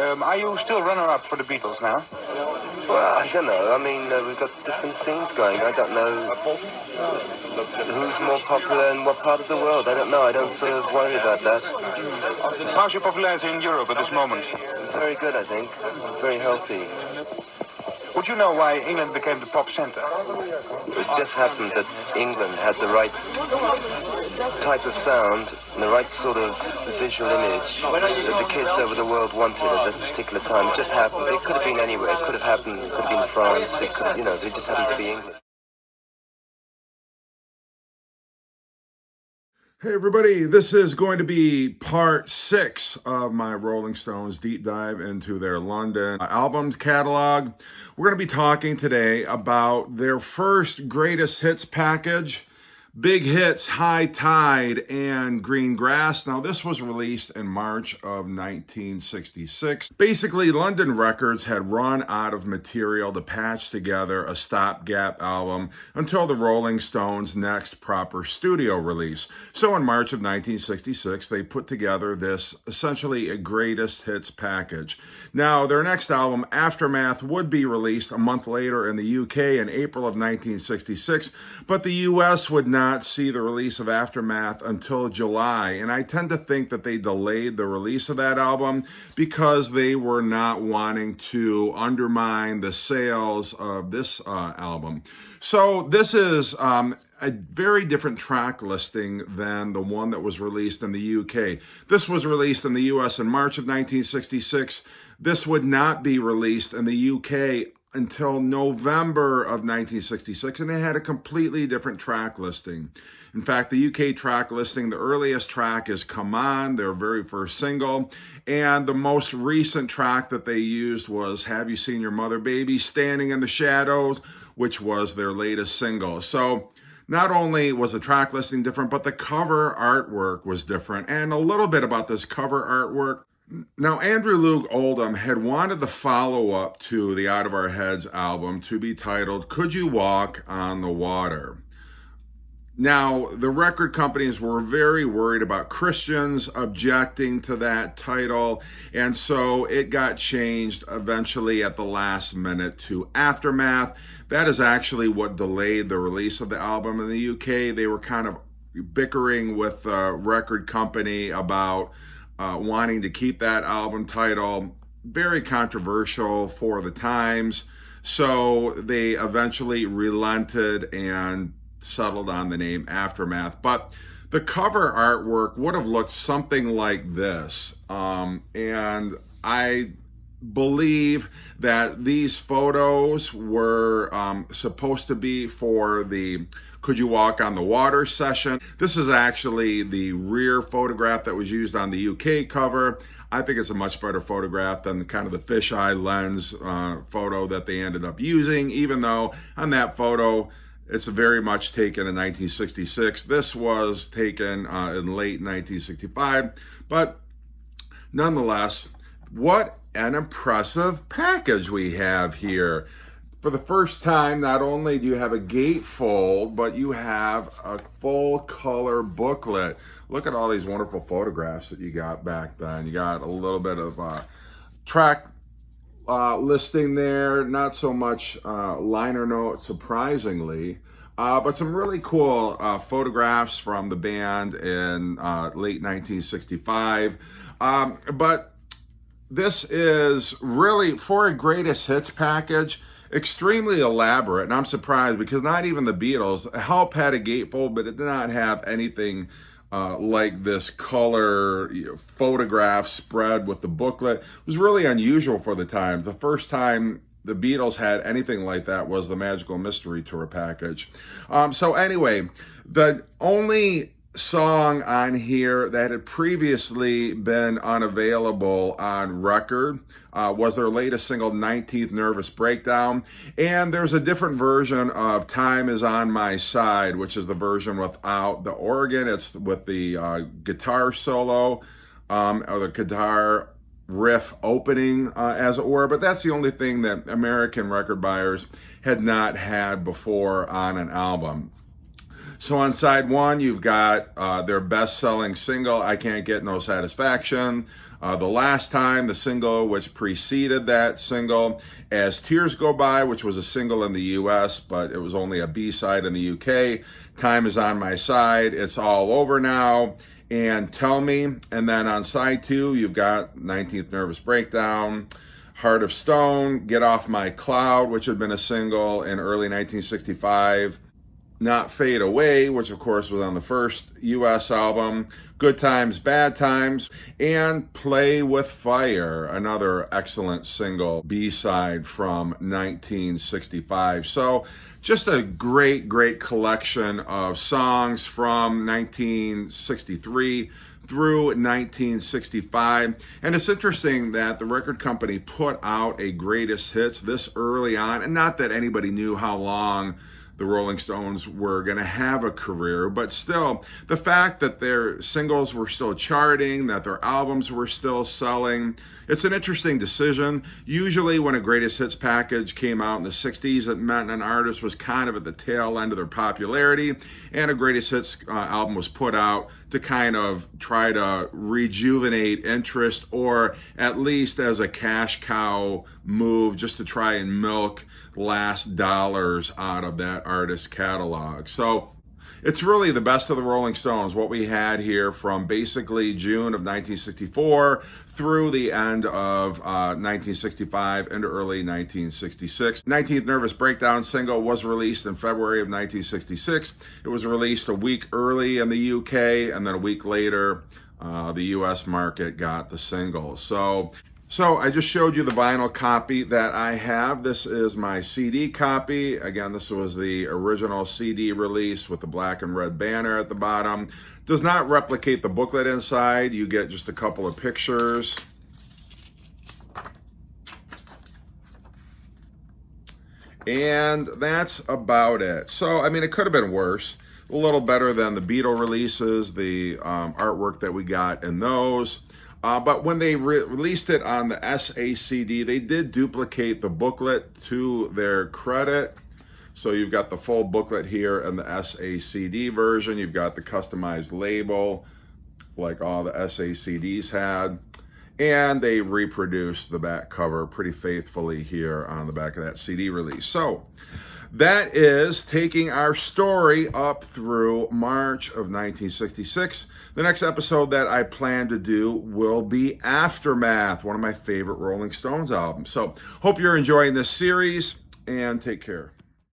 Are you still runner-up for the Beatles now? Well, I don't know. I mean, we've got different scenes going. I don't know who's more popular in what part of the world. I don't know. I don't sort of worry about that. How's your popularity in Europe at this moment? Very good, I think. Very healthy. Would you know why England became the pop center? It just happened that England had the right type of sound and the right sort of visual image that the kids over the world wanted at this particular time. It just happened. It could have been anywhere. It could have happened. It could have been France. It could, it just happened to be England. Hey everybody, this is going to be part 6 of my Rolling Stones deep dive into their London albums catalog. We're going to be talking today about their first greatest hits package, Big Hits, High Tide, and Green Grass. Now this was released in March of 1966. Basically, London Records had run out of material to patch together a stopgap album until the Rolling Stones' next proper studio release. So in March of 1966, they put together this essentially a greatest hits package. Now, their next album, Aftermath, would be released a month later in the UK in April of 1966, but the US would not see the release of Aftermath until July, and I tend to think that they delayed the release of that album because they were not wanting to undermine the sales of this album. So this is a very different track listing than the one that was released in the UK. This was released in the US in March of 1966. This would not be released in the UK until November of 1966, and it had a completely different track listing. In fact, the UK track listing, the earliest track is Come On, their very first single, and the most recent track that they used was Have You Seen Your Mother Baby, Standing in the Shadows, which was their latest single. So not only was the track listing different, but the cover artwork was different. And a little bit about this cover artwork. Now, Andrew Loog Oldham had wanted the follow-up to the Out of Our Heads album to be titled Could You Walk on the Water? Now, the record companies were very worried about Christians objecting to that title, and so it got changed eventually at the last minute to Aftermath. That is actually what delayed the release of the album in the UK. They were kind of bickering with the record company about wanting to keep that album title. Very controversial for the times. So they eventually relented and settled on the name Aftermath. But the cover artwork would have looked something like this. And I believe that these photos were supposed to be for the Could You Walk on the Water session. This is actually the rear photograph that was used on the UK cover. I think it's a much better photograph than kind of the fisheye lens photo that they ended up using, even though on that photo, it's very much taken in 1966. This was taken in late 1965, but nonetheless, what an impressive package we have here. For the first time, not only do you have a gatefold, but you have a full color booklet. Look at all these wonderful photographs that you got back then. You got a little bit of track listing there, not so much liner notes, surprisingly, but some really cool photographs from the band in late 1965. But this is really, for a greatest hits package, extremely elaborate, and I'm surprised because not even the Beatles, Help had a gatefold, but it did not have anything like this color photograph spread with the booklet. It was really unusual for the time. The first time the Beatles had anything like that was the Magical Mystery Tour package. So anyway, the only song on here that had previously been unavailable on record was their latest single, 19th Nervous Breakdown. And there's a different version of Time Is On My Side, which is the version without the organ. It's with the guitar solo or the guitar riff opening, as it were. But that's the only thing that American record buyers had not had before on an album. So on side one, you've got their best-selling single, I Can't Get No Satisfaction. The Last Time, the single which preceded that single, As Tears Go By, which was a single in the US, but it was only a B-side in the UK, Time Is On My Side, It's All Over Now, and Tell Me. And then on side 2, you've got 19th Nervous Breakdown, Heart of Stone, Get Off My Cloud, which had been a single in early 1965, Not Fade Away, which of course was on the first US album, Good Times, Bad Times, and Play with Fire, another excellent single B-side from 1965. So just a great, great collection of songs from 1963 through 1965. And it's interesting that the record company put out a greatest hits this early on, and not that anybody knew how long the Rolling Stones were going to have a career, but still, the fact that their singles were still charting, that their albums were still selling, it's an interesting decision. Usually when a greatest hits package came out in the 60s, it meant an artist was kind of at the tail end of their popularity, and a greatest hits album was put out to kind of try to rejuvenate interest, or at least as a cash cow move, just to try and milk last dollars out of that artist's catalog. So it's really the best of the Rolling Stones, what we had here from basically June of 1964 through the end of 1965 into early 1966. 19th Nervous Breakdown single was released in February of 1966. It was released a week early in the UK, and then a week later, the US market got the single. So I just showed you the vinyl copy that I have. This is my CD copy. Again, this was the original CD release with the black and red banner at the bottom. Does not replicate the booklet inside. You get just a couple of pictures. And that's about it. So, I mean, it could have been worse. A little better than the Beatle releases, the artwork that we got in those. But when they released it on the SACD, they did duplicate the booklet to their credit. So you've got the full booklet here in the SACD version. You've got the customized label like all the SACDs had. And they reproduced the back cover pretty faithfully here on the back of that CD release. So that is taking our story up through March of 1966. The next episode that I plan to do will be Aftermath, one of my favorite Rolling Stones albums. So hope you're enjoying this series, and take care.